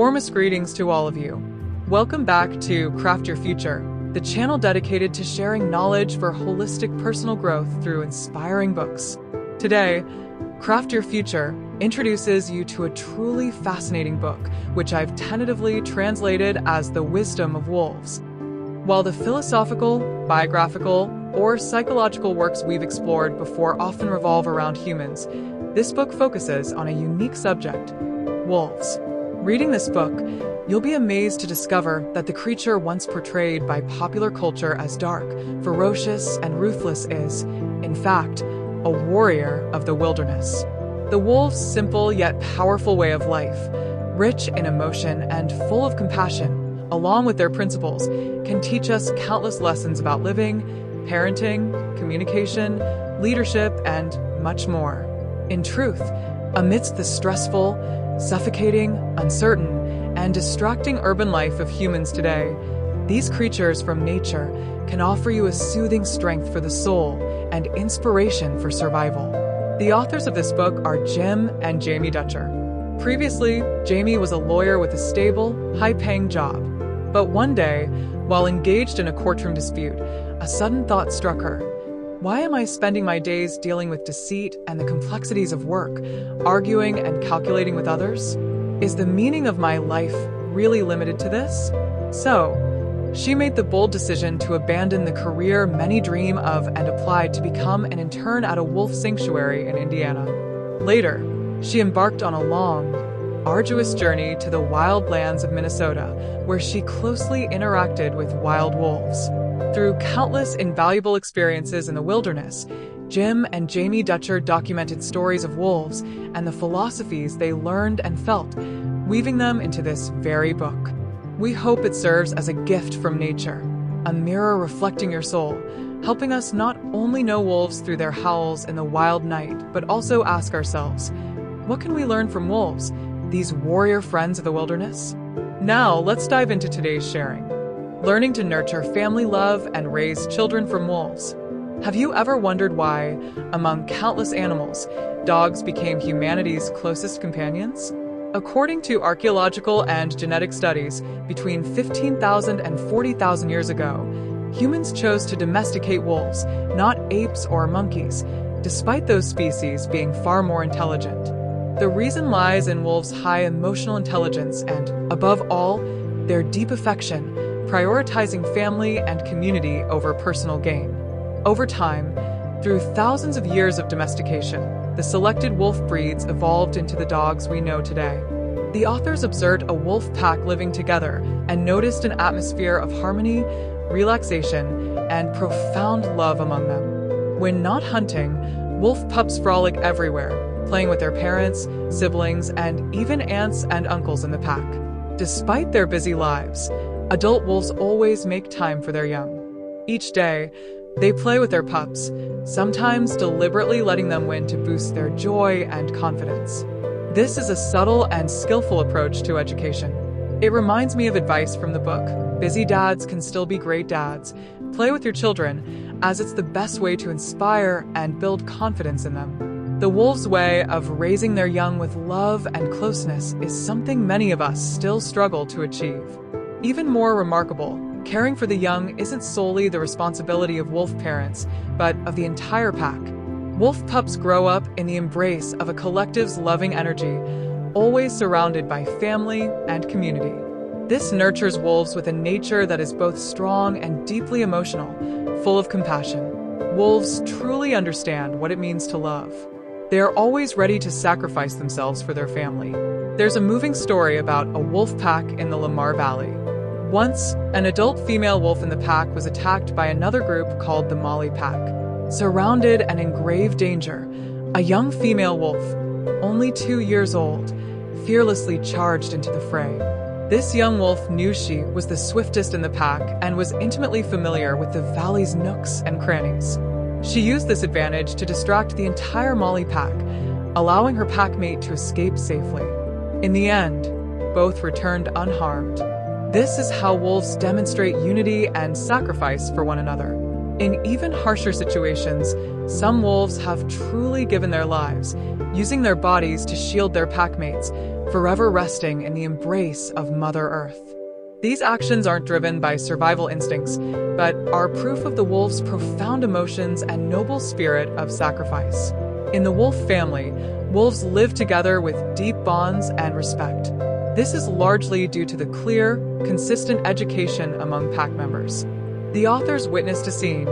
Warmest greetings to all of you. Welcome back to Craft Your Future, the channel dedicated to sharing knowledge for holistic personal growth through inspiring books. Today, Craft Your Future introduces you to a truly fascinating book, which I've tentatively translated as The Wisdom of Wolves. While the philosophical, biographical, or psychological works we've explored before often revolve around humans, this book focuses on a unique subject: wolves. Reading this book, you'll be amazed to discover that the creature once portrayed by popular culture as dark, ferocious, and ruthless is, in fact, a warrior of the wilderness. The wolves' simple yet powerful way of life, rich in emotion and full of compassion, along with their principles, can teach us countless lessons about living, parenting, communication, leadership, and much more. In truth, amidst the stressful, suffocating, uncertain, and distracting urban life of humans today, these creatures from nature can offer you a soothing strength for the soul and inspiration for survival. The authors of this book are Jim and Jamie Dutcher. Previously, Jamie was a lawyer with a stable, high-paying job. But one day, while engaged in a courtroom dispute, a sudden thought struck her. Why am I spending my days dealing with deceit and the complexities of work, arguing and calculating with others? Is the meaning of my life really limited to this? So, she made the bold decision to abandon the career many dream of and applied to become an intern at a wolf sanctuary in Indiana. Later, she embarked on a long, arduous journey to the wild lands of Minnesota, where she closely interacted with wild wolves. Through countless invaluable experiences in the wilderness, Jim and Jamie Dutcher documented stories of wolves and the philosophies they learned and felt, weaving them into this very book. We hope it serves as a gift from nature, a mirror reflecting your soul, helping us not only know wolves through their howls in the wild night, but also ask ourselves, what can we learn from wolves, these warrior friends of the wilderness? Now, let's dive into today's sharing. Learning to nurture family love and raise children from wolves. Have you ever wondered why, among countless animals, dogs became humanity's closest companions? According to archaeological and genetic studies, between 15,000 and 40,000 years ago, humans chose to domesticate wolves, not apes or monkeys, despite those species being far more intelligent. The reason lies in wolves' high emotional intelligence and, above all, their deep affection, prioritizing family and community over personal gain. Over time, through thousands of years of domestication, the selected wolf breeds evolved into the dogs we know today. The authors observed a wolf pack living together and noticed an atmosphere of harmony, relaxation, and profound love among them. When not hunting, wolf pups frolic everywhere, playing with their parents, siblings, and even aunts and uncles in the pack. Despite their busy lives, adult wolves always make time for their young. Each day, they play with their pups, sometimes deliberately letting them win to boost their joy and confidence. This is a subtle and skillful approach to education. It reminds me of advice from the book, Busy Dads Can Still Be Great Dads. Play with your children, as it's the best way to inspire and build confidence in them. The wolves' way of raising their young with love and closeness is something many of us still struggle to achieve. Even more remarkable, caring for the young isn't solely the responsibility of wolf parents, but of the entire pack. Wolf pups grow up in the embrace of a collective's loving energy, always surrounded by family and community. This nurtures wolves with a nature that is both strong and deeply emotional, full of compassion. Wolves truly understand what it means to love. They are always ready to sacrifice themselves for their family. There's a moving story about a wolf pack in the Lamar Valley. Once, an adult female wolf in the pack was attacked by another group called the Molly Pack. Surrounded and in grave danger, a young female wolf, only 2 years old, fearlessly charged into the fray. This young wolf knew she was the swiftest in the pack and was intimately familiar with the valley's nooks and crannies. She used this advantage to distract the entire Molly pack, allowing her packmate to escape safely. In the end, both returned unharmed. This is how wolves demonstrate unity and sacrifice for one another. In even harsher situations, some wolves have truly given their lives, using their bodies to shield their packmates, forever resting in the embrace of Mother Earth. These actions aren't driven by survival instincts, but are proof of the wolf's profound emotions and noble spirit of sacrifice. In the wolf family, wolves live together with deep bonds and respect. This is largely due to the clear, consistent education among pack members. The authors witnessed a scene.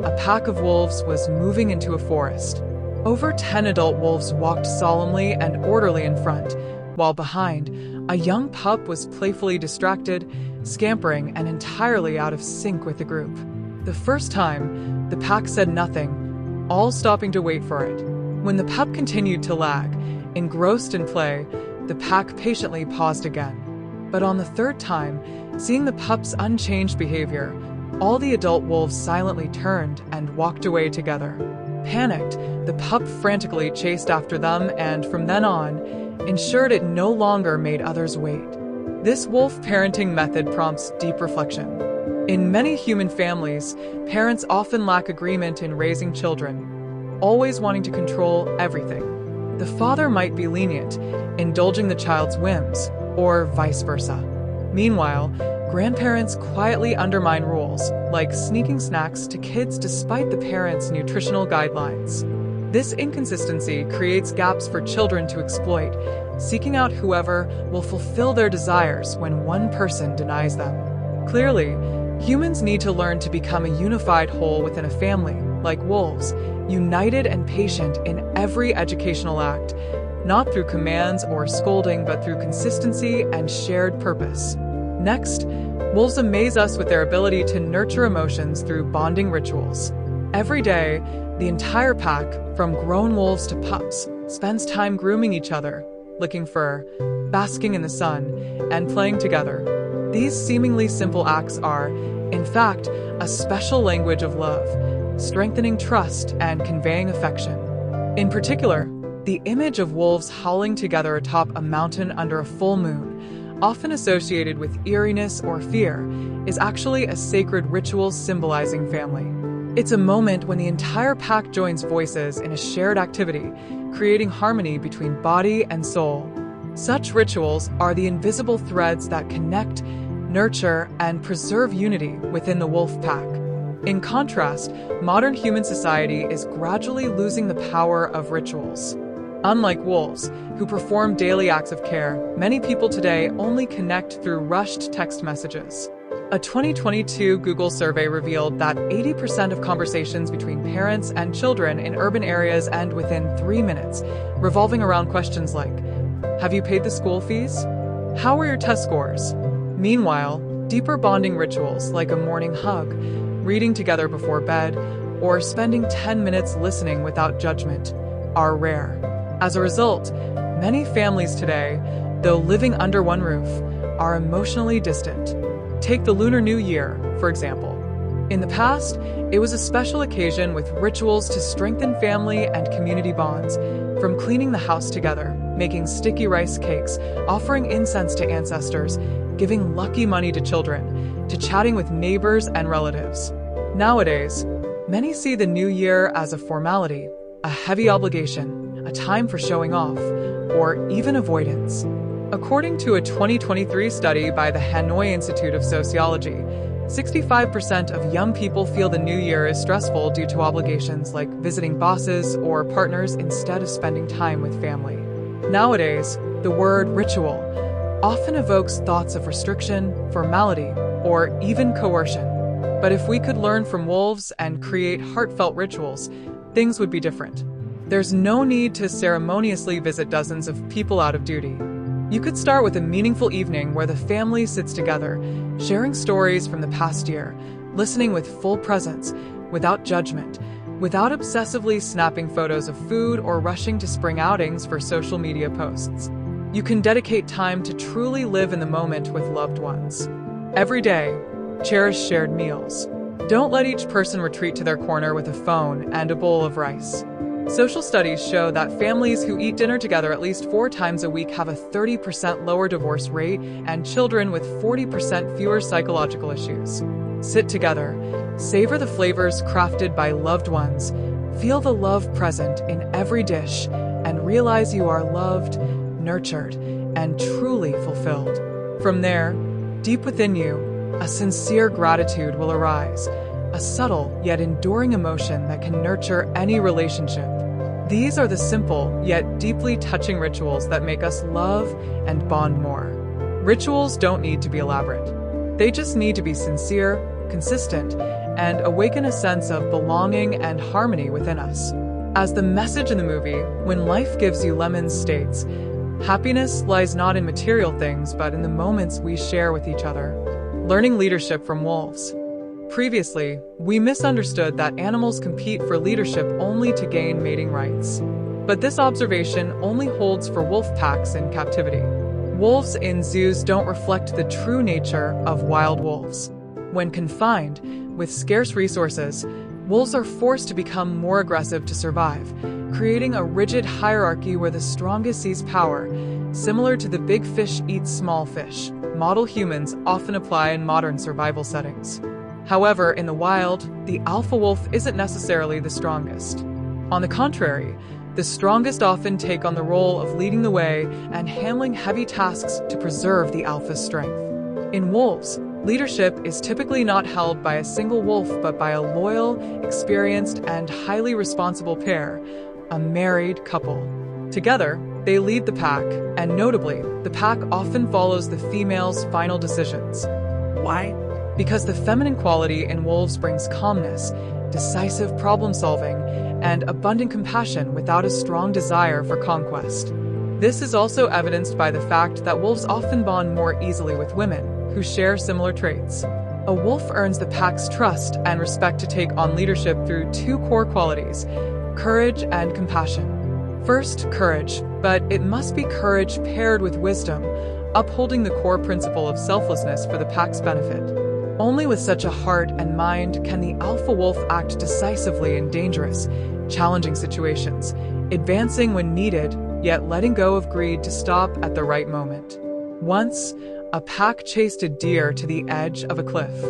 A pack of wolves was moving into a forest. Over 10 adult wolves walked solemnly and orderly in front, while behind, a young pup was playfully distracted, scampering and entirely out of sync with the group. The first time, the pack said nothing, all stopping to wait for it. When the pup continued to lag, engrossed in play, the pack patiently paused again. But on the third time, seeing the pup's unchanged behavior, all the adult wolves silently turned and walked away together. Panicked, the pup frantically chased after them and, from then on, ensured it no longer made others wait. This wolf parenting method prompts deep reflection. In many human families, parents often lack agreement in raising children, always wanting to control everything. The father might be lenient, indulging the child's whims, or vice versa. Meanwhile, grandparents quietly undermine rules, like sneaking snacks to kids despite the parents' nutritional guidelines. This inconsistency creates gaps for children to exploit, seeking out whoever will fulfill their desires when one person denies them. Clearly, humans need to learn to become a unified whole within a family, like wolves, united and patient in every educational act, not through commands or scolding, but through consistency and shared purpose. Next, wolves amaze us with their ability to nurture emotions through bonding rituals. Every day, the entire pack, from grown wolves to pups, spends time grooming each other, licking fur, basking in the sun, and playing together. These seemingly simple acts are, in fact, a special language of love, strengthening trust and conveying affection. In particular, the image of wolves howling together atop a mountain under a full moon, often associated with eeriness or fear, is actually a sacred ritual symbolizing family. It's a moment when the entire pack joins voices in a shared activity, creating harmony between body and soul. Such rituals are the invisible threads that connect, nurture, and preserve unity within the wolf pack. In contrast, modern human society is gradually losing the power of rituals. Unlike wolves, who perform daily acts of care, many people today only connect through rushed text messages. A 2022 Google survey revealed that 80% of conversations between parents and children in urban areas end within 3 minutes, revolving around questions like, "Have you paid the school fees? How were your test scores?" Meanwhile, deeper bonding rituals like a morning hug, reading together before bed, or spending 10 minutes listening without judgment are rare. As a result, many families today, though living under one roof, are emotionally distant. Take the Lunar New Year, for example. In the past, it was a special occasion with rituals to strengthen family and community bonds, from cleaning the house together, making sticky rice cakes, offering incense to ancestors, giving lucky money to children, to chatting with neighbors and relatives. Nowadays, many see the new year as a formality, a heavy obligation, a time for showing off, or even avoidance. According to a 2023 study by the Hanoi Institute of Sociology, 65% of young people feel the new year is stressful due to obligations like visiting bosses or partners instead of spending time with family. Nowadays, the word ritual often evokes thoughts of restriction, formality, or even coercion. But if we could learn from wolves and create heartfelt rituals, things would be different. There's no need to ceremoniously visit dozens of people out of duty. You could start with a meaningful evening where the family sits together, sharing stories from the past year, listening with full presence, without judgment, without obsessively snapping photos of food or rushing to spring outings for social media posts. You can dedicate time to truly live in the moment with loved ones. Every day, cherish shared meals. Don't let each person retreat to their corner with a phone and a bowl of rice. Social studies show that families who eat dinner together at least 4 times a week have a 30% lower divorce rate and children with 40% fewer psychological issues. Sit together, savor the flavors crafted by loved ones, feel the love present in every dish, and realize you are loved, nurtured, and truly fulfilled. From there, deep within you, a sincere gratitude will arise, a subtle yet enduring emotion that can nurture any relationship. These are the simple yet deeply touching rituals that make us love and bond more. Rituals don't need to be elaborate. They just need to be sincere, consistent, and awaken a sense of belonging and harmony within us. As the message in the movie, When Life Gives You Lemons, states, happiness lies not in material things but in the moments we share with each other. Learning leadership from wolves. Previously, we misunderstood that animals compete for leadership only to gain mating rights. But this observation only holds for wolf packs in captivity. Wolves in zoos don't reflect the true nature of wild wolves. When confined, with scarce resources, wolves are forced to become more aggressive to survive, creating a rigid hierarchy where the strongest seize power, similar to the big fish eats small fish. Model humans often apply in modern survival settings. However, in the wild, the alpha wolf isn't necessarily the strongest. On the contrary, the strongest often take on the role of leading the way and handling heavy tasks to preserve the alpha's strength. In wolves, leadership is typically not held by a single wolf but by a loyal, experienced, and highly responsible pair, a married couple. Together, they lead the pack, and notably, the pack often follows the female's final decisions. Why? Because the feminine quality in wolves brings calmness, decisive problem-solving, and abundant compassion without a strong desire for conquest. This is also evidenced by the fact that wolves often bond more easily with women, who share similar traits. A wolf earns the pack's trust and respect to take on leadership through two core qualities, courage and compassion. First, courage, but it must be courage paired with wisdom, upholding the core principle of selflessness for the pack's benefit. Only with such a heart and mind can the alpha wolf act decisively in dangerous, challenging situations, advancing when needed, yet letting go of greed to stop at the right moment. Once, a pack chased a deer to the edge of a cliff.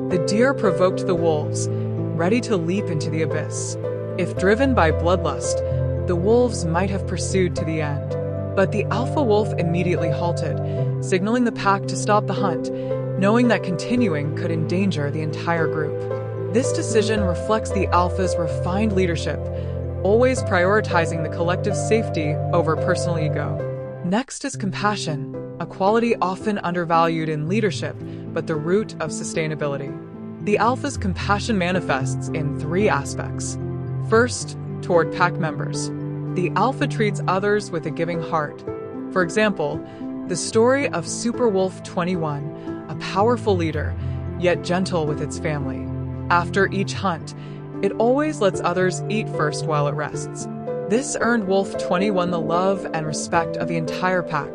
The deer provoked the wolves, ready to leap into the abyss. If driven by bloodlust, the wolves might have pursued to the end. But the alpha wolf immediately halted, signaling the pack to stop the hunt, knowing that continuing could endanger the entire group. This decision reflects the alpha's refined leadership, always prioritizing the collective safety over personal ego. Next is compassion, a quality often undervalued in leadership, but the root of sustainability. The alpha's compassion manifests in three aspects. First, toward pack members. The alpha treats others with a giving heart. For example, the story of Superwolf 21, a powerful leader, yet gentle with its family. After each hunt, it always lets others eat first while it rests. This earned Wolf 21 the love and respect of the entire pack.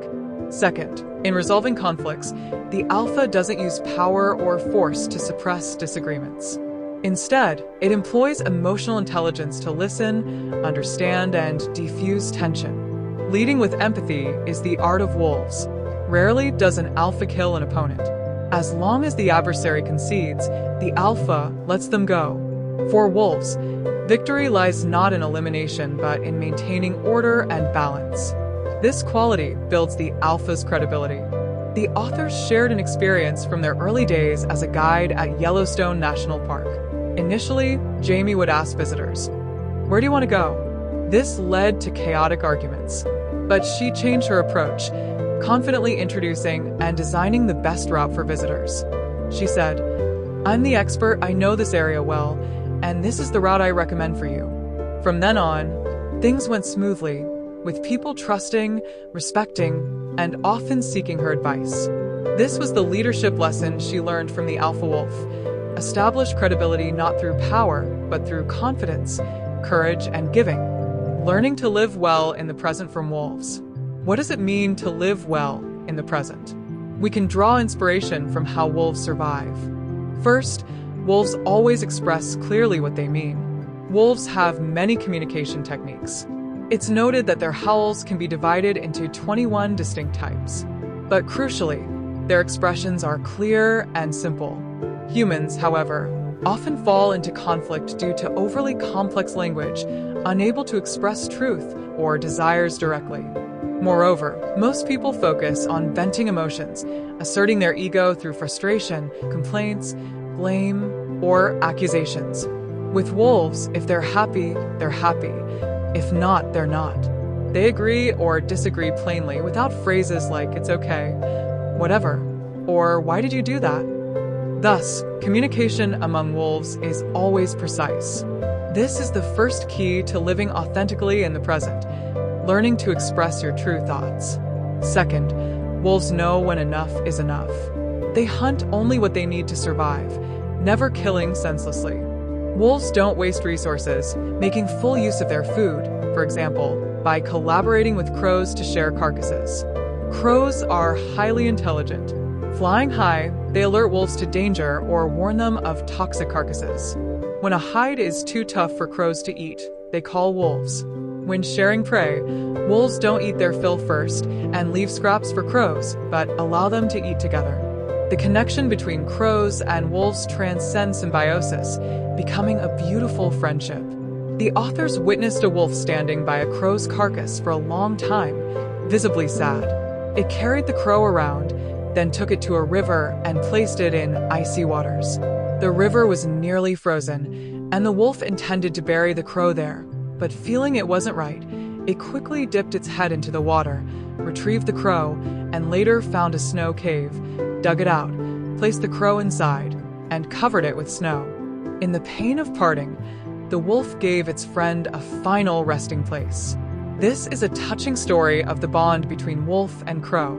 Second, in resolving conflicts, the alpha doesn't use power or force to suppress disagreements. Instead, it employs emotional intelligence to listen, understand, and defuse tension. Leading with empathy is the art of wolves. Rarely does an alpha kill an opponent. As long as the adversary concedes, the alpha lets them go. For wolves, victory lies not in elimination but in maintaining order and balance. This quality builds the alpha's credibility. The authors shared an experience from their early days as a guide at Yellowstone National Park. Initially, Jamie would ask visitors, "Where do you want to go?" This led to chaotic arguments. But she changed her approach, confidently introducing and designing the best route for visitors. She said, "I'm the expert, I know this area well, and this is the route I recommend for you." From then on, things went smoothly, with people trusting, respecting, and often seeking her advice. This was the leadership lesson she learned from the alpha wolf. Establish credibility not through power, but through confidence, courage, and giving. Learning to live well in the present from wolves. What does it mean to live well in the present? We can draw inspiration from how wolves survive. First, wolves always express clearly what they mean. Wolves have many communication techniques. It's noted that their howls can be divided into 21 distinct types. But crucially, their expressions are clear and simple. Humans, however, often fall into conflict due to overly complex language, unable to express truth or desires directly. Moreover, most people focus on venting emotions, asserting their ego through frustration, complaints, blame, or accusations. With wolves, if they're happy, they're happy. If not, they're not. They agree or disagree plainly without phrases like, "It's okay," "whatever," or "why did you do that?" Thus, communication among wolves is always precise. This is the first key to living authentically in the present, learning to express your true thoughts. Second, wolves know when enough is enough. They hunt only what they need to survive, never killing senselessly. Wolves don't waste resources, making full use of their food, for example, by collaborating with crows to share carcasses. Crows are highly intelligent. Flying high, they alert wolves to danger or warn them of toxic carcasses. When a hide is too tough for crows to eat, they call wolves. When sharing prey, wolves don't eat their fill first and leave scraps for crows, but allow them to eat together. The connection between crows and wolves transcends symbiosis, becoming a beautiful friendship. The authors witnessed a wolf standing by a crow's carcass for a long time, visibly sad. It carried the crow around, then took it to a river and placed it in icy waters. The river was nearly frozen, and the wolf intended to bury the crow there, but feeling it wasn't right, it quickly dipped its head into the water, retrieved the crow, and later found a snow cave, dug it out, placed the crow inside, and covered it with snow. In the pain of parting, the wolf gave its friend a final resting place. This is a touching story of the bond between wolf and crow.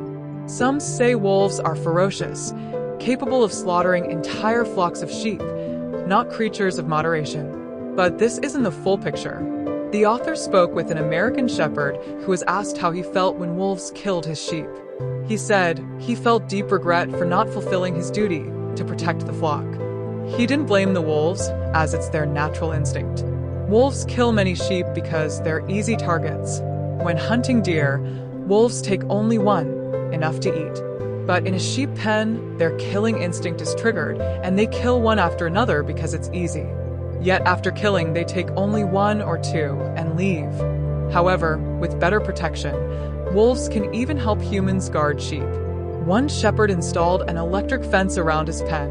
Some say wolves are ferocious, capable of slaughtering entire flocks of sheep, not creatures of moderation. But this isn't the full picture. The author spoke with an American shepherd who was asked how he felt when wolves killed his sheep. He said he felt deep regret for not fulfilling his duty to protect the flock. He didn't blame the wolves, as it's their natural instinct. Wolves kill many sheep because they're easy targets. When hunting deer, wolves take only one, enough to eat. But in a sheep pen, their killing instinct is triggered, and they kill one after another because it's easy. Yet after killing, they take only one or two and leave. However, with better protection, wolves can even help humans guard sheep. One shepherd installed an electric fence around his pen.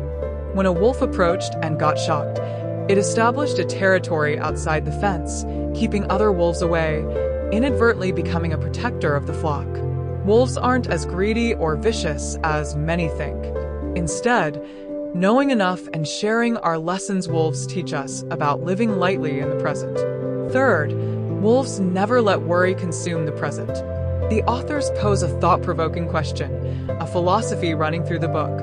When a wolf approached and got shocked, it established a territory outside the fence, keeping other wolves away, inadvertently becoming a protector of the flock. Wolves aren't as greedy or vicious as many think. Instead, knowing enough and sharing are lessons wolves teach us about living lightly in the present. Third, wolves never let worry consume the present. The authors pose a thought-provoking question, a philosophy running through the book.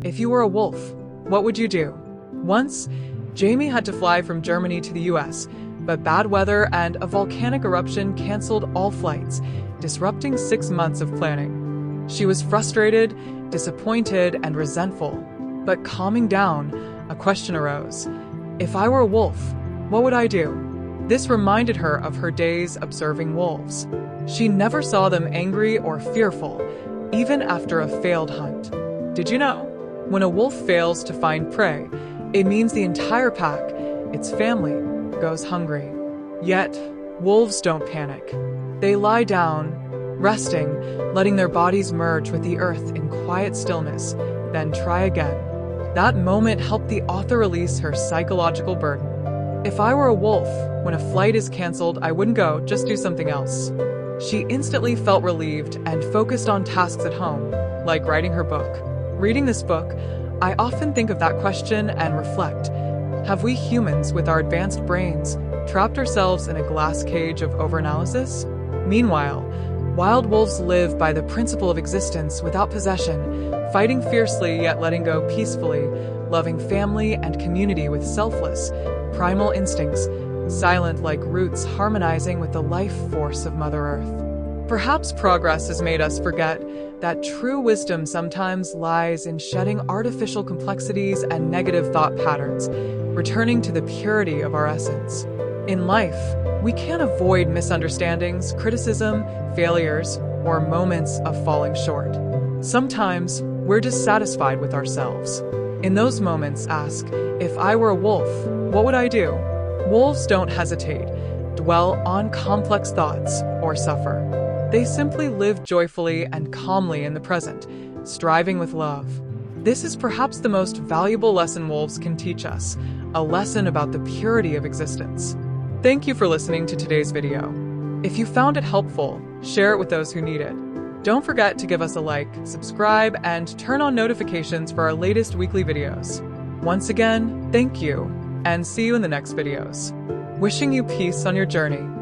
If you were a wolf, what would you do? Once, Jamie had to fly from Germany to the US, but bad weather and a volcanic eruption canceled all flights, disrupting 6 months of planning. She was frustrated, disappointed, and resentful. But calming down, a question arose. If I were a wolf, what would I do? This reminded her of her days observing wolves. She never saw them angry or fearful, even after a failed hunt. Did you know? When a wolf fails to find prey, it means the entire pack, its family, goes hungry. Yet, wolves don't panic. They lie down, resting, letting their bodies merge with the earth in quiet stillness, then try again. That moment helped the author release her psychological burden. If I were a wolf, when a flight is canceled, I wouldn't go, just do something else. She instantly felt relieved and focused on tasks at home, like writing her book. Reading this book, I often think of that question and reflect. Have we humans, with our advanced brains, trapped ourselves in a glass cage of overanalysis? Meanwhile, wild wolves live by the principle of existence without possession, fighting fiercely yet letting go peacefully, loving family and community with selfless, primal instincts, silent like roots harmonizing with the life force of Mother Earth. Perhaps progress has made us forget that true wisdom sometimes lies in shedding artificial complexities and negative thought patterns, returning to the purity of our essence. In life, we can't avoid misunderstandings, criticism, failures, or moments of falling short. Sometimes, we're dissatisfied with ourselves. In those moments, ask, if I were a wolf, what would I do? Wolves don't hesitate, dwell on complex thoughts, or suffer. They simply live joyfully and calmly in the present, striving with love. This is perhaps the most valuable lesson wolves can teach us, a lesson about the purity of existence. Thank you for listening to today's video. If you found it helpful, share it with those who need it. Don't forget to give us a like, subscribe, and turn on notifications for our latest weekly videos. Once again, thank you, and see you in the next videos. Wishing you peace on your journey.